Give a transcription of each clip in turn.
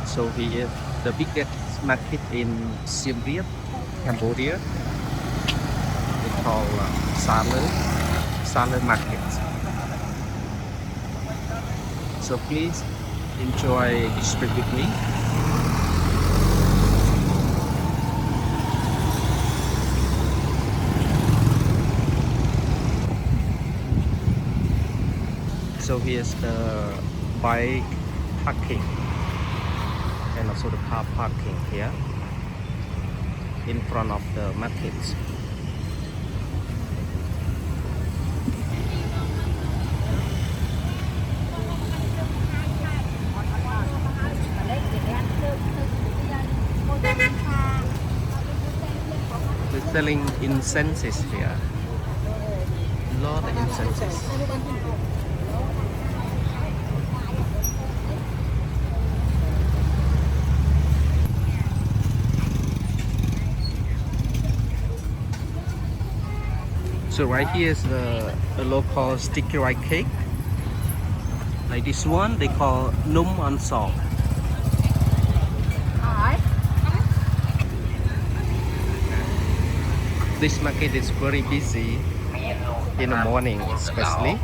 So here is the biggest market in Siem Reap, Cambodia. They call Phsar Leu, Phsar Leu Market. So please enjoy this trip with me. So here's the bike parking and also the car parking here in front of the market. They're selling incenses here. A lot of incenses. So right here is a local sticky rice cake. Like this one, they call num on salt. This market is very busy in the morning, especially.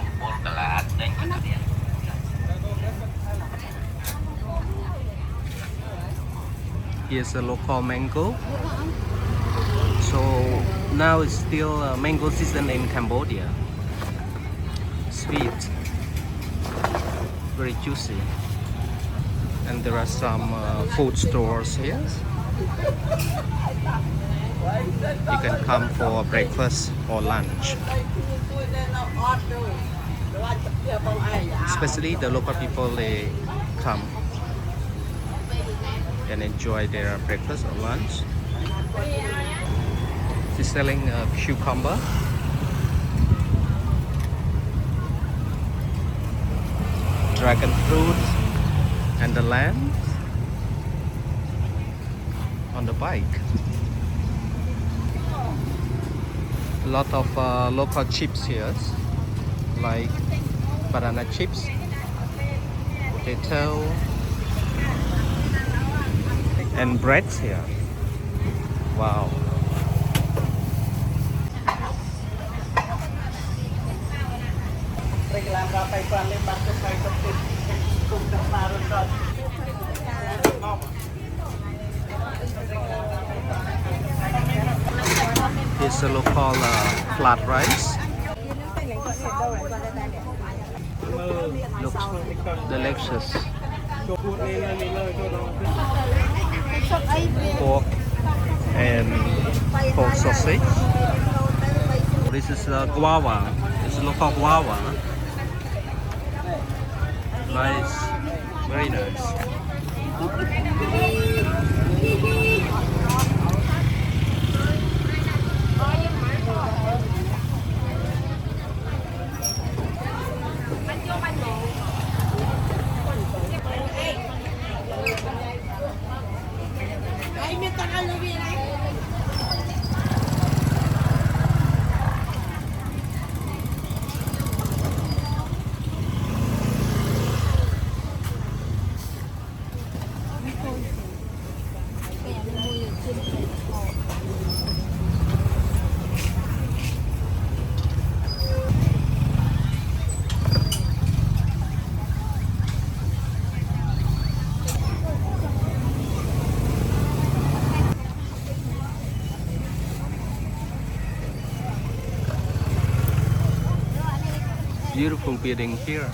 Here's a local mango. So now it's still mango season in Cambodia. Sweet, very juicy. And there are some food stores here. You can come for breakfast or lunch. Especially the local people, they come and enjoy their breakfast or lunch. She's selling cucumber, dragon fruit, and the lamb on the bike. A lot of local chips here, like banana chips, potato, and breads here. Wow. It's a local flat rice. Looks delicious. Pork and pork sausage. This is guava. It's local guava. Nice, very nice. Beautiful building here,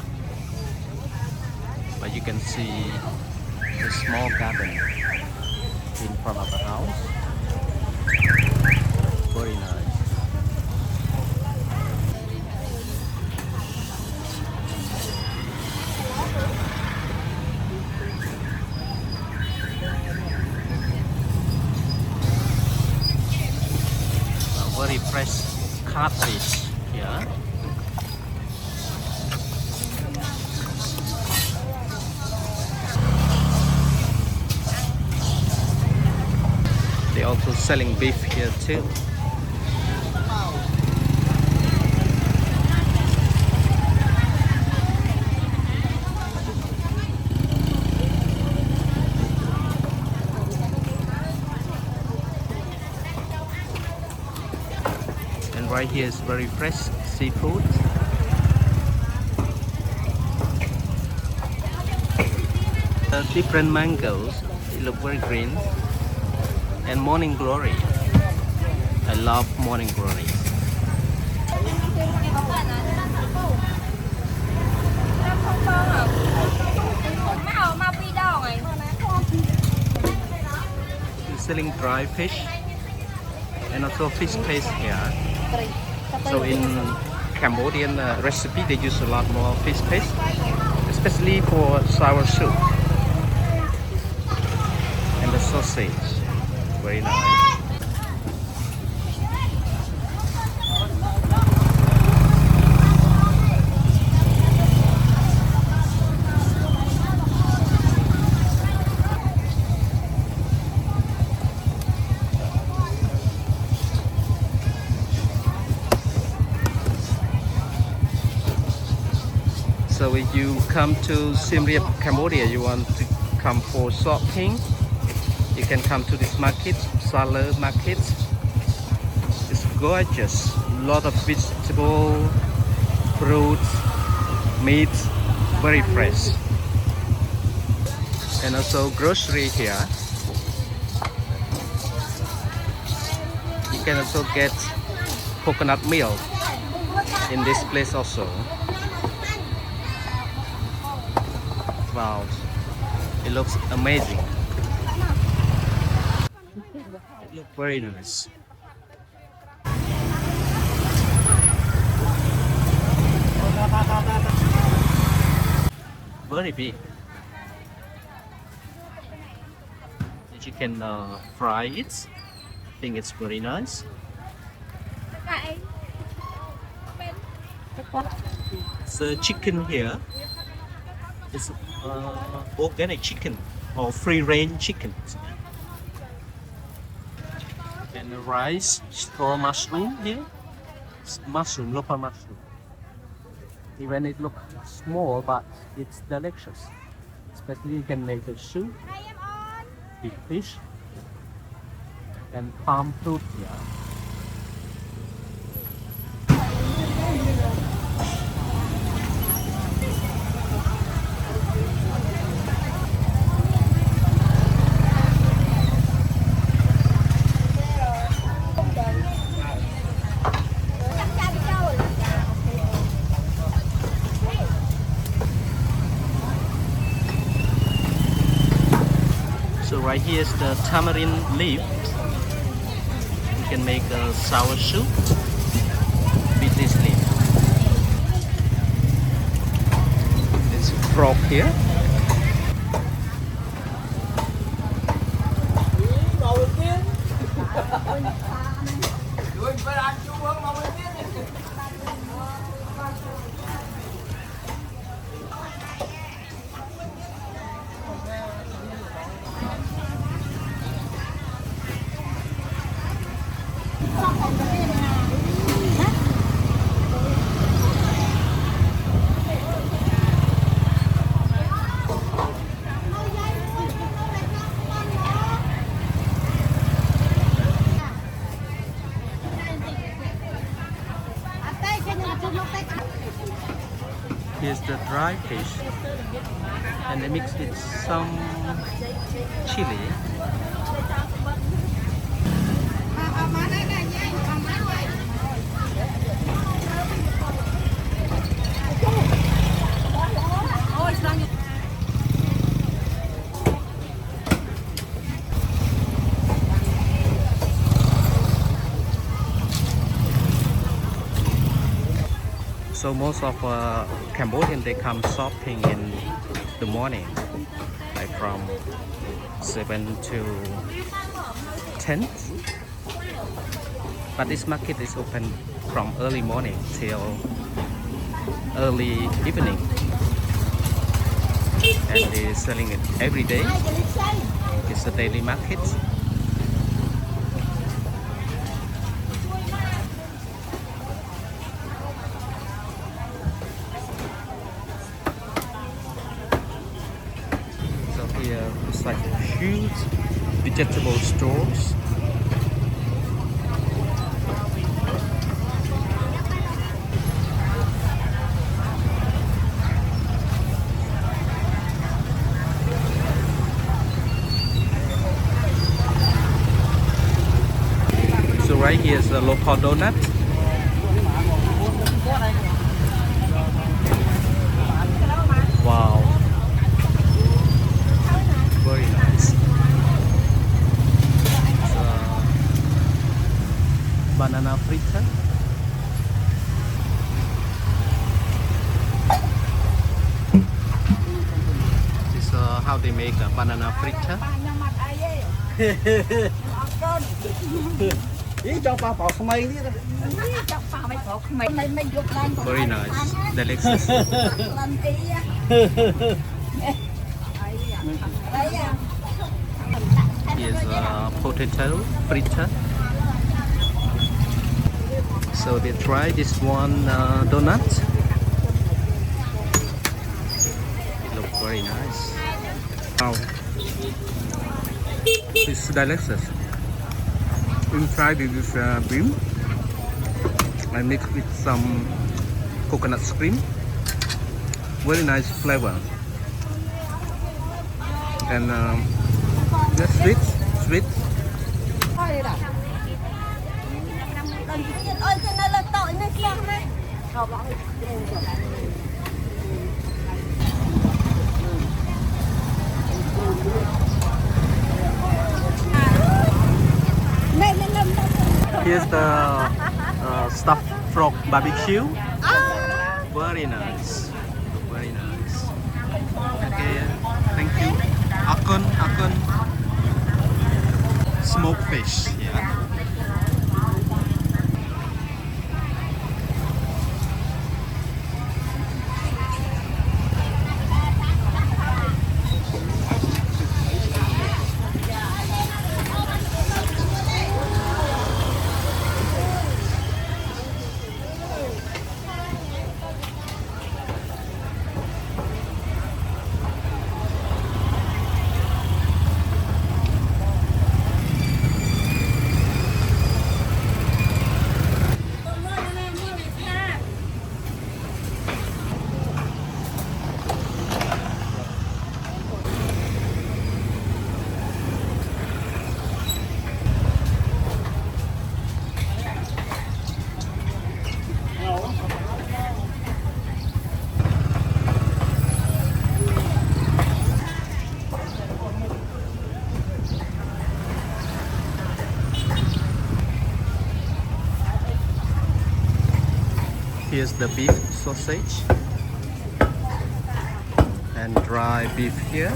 but you can see a small garden in front of the house. Very nice. A very fresh catfish here. They're also selling beef here too. Right here is very fresh seafood. Different mangoes, they look very green. And morning glory. I love morning glories. He's selling dry fish and also fish paste here. So in Cambodian recipe they use a lot more fish paste, especially for sour soup. And the sausage, very nice. So if you come to Siem Reap, Cambodia, you want to come for shopping, you can come to this market, Phsar Leu market. It's gorgeous. A lot of vegetable, fruits, meat, very fresh. And also grocery here. You can also get coconut milk in this place also. Wow, it looks amazing. It looks very nice. Very big. You can fry it. I think it's very nice. The chicken here is organic chicken or free range chicken. And the rice, store mushroom here. It's mushroom, local mushroom. Even it looks small, but it's delicious. Especially you can make a soup, big fish, and palm fruit here. So right here is the tamarind leaf. You can make a sour soup with this leaf. There's frog here. Here's the dry fish, and they mix with some chili. So most of Cambodians, they come shopping in the morning, like from 7 to 10. But this market is open from early morning till early evening, and they're selling it every day. It's a daily market. Here it's like huge vegetable stores. try. Here's a local donut. Wow, very nice. It's banana fritter. This is how they make a banana fritter. Very nice, delicious. Here's a potato fritter. So they try this one donut. It looks very nice. Wow, it's delicious. Inside is bean. I mix with some coconut cream. Very nice flavor. And just sweet. Here's the stuffed frog barbecue. Very nice. Very nice. Okay, thank you. Akon. Smoked fish. Yeah. Here's the beef sausage and dry beef here.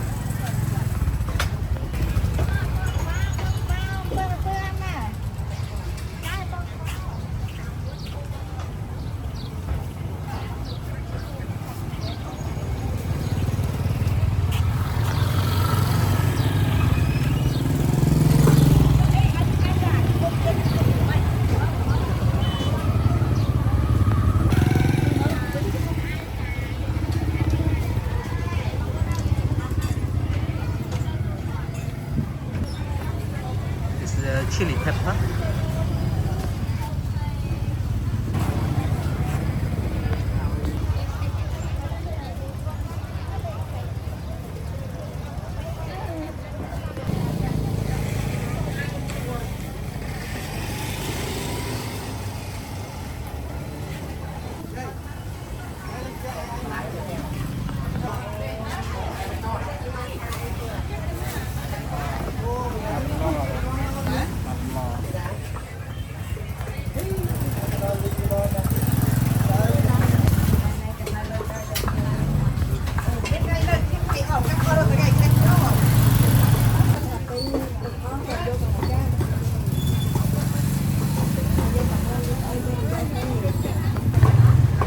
Chili pepper.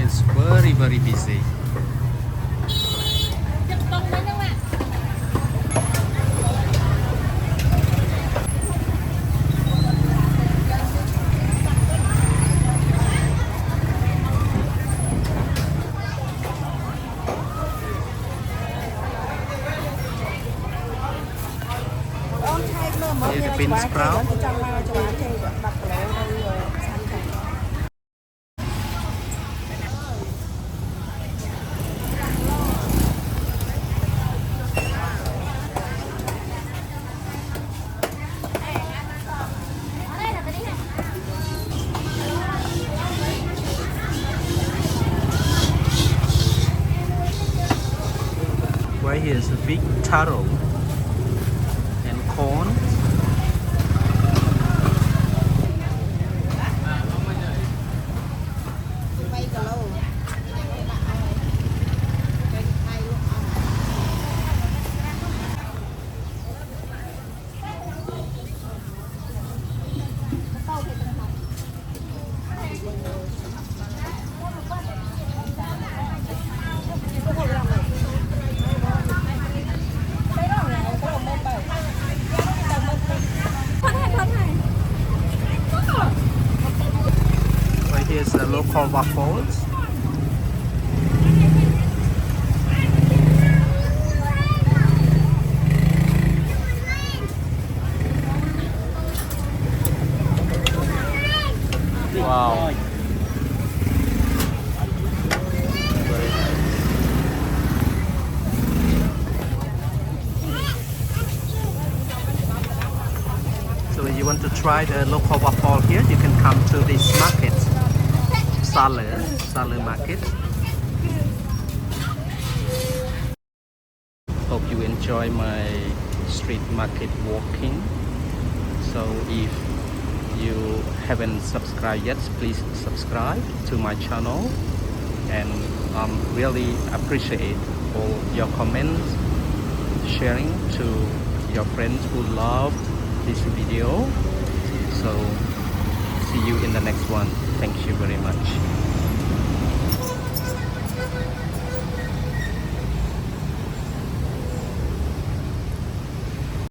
It's very busy. Here's a bean sprout. taro and corn. Right here is the local waffles. Wow. Very nice. So if you want to try the local waffle here, you can come to this market, Phsar Leu market. Hope you enjoy my street market walking. So if you haven't subscribed yet, please subscribe to my channel, and really appreciate all your comments, sharing to your friends who love this video. So see you in the next one. Thank you very much.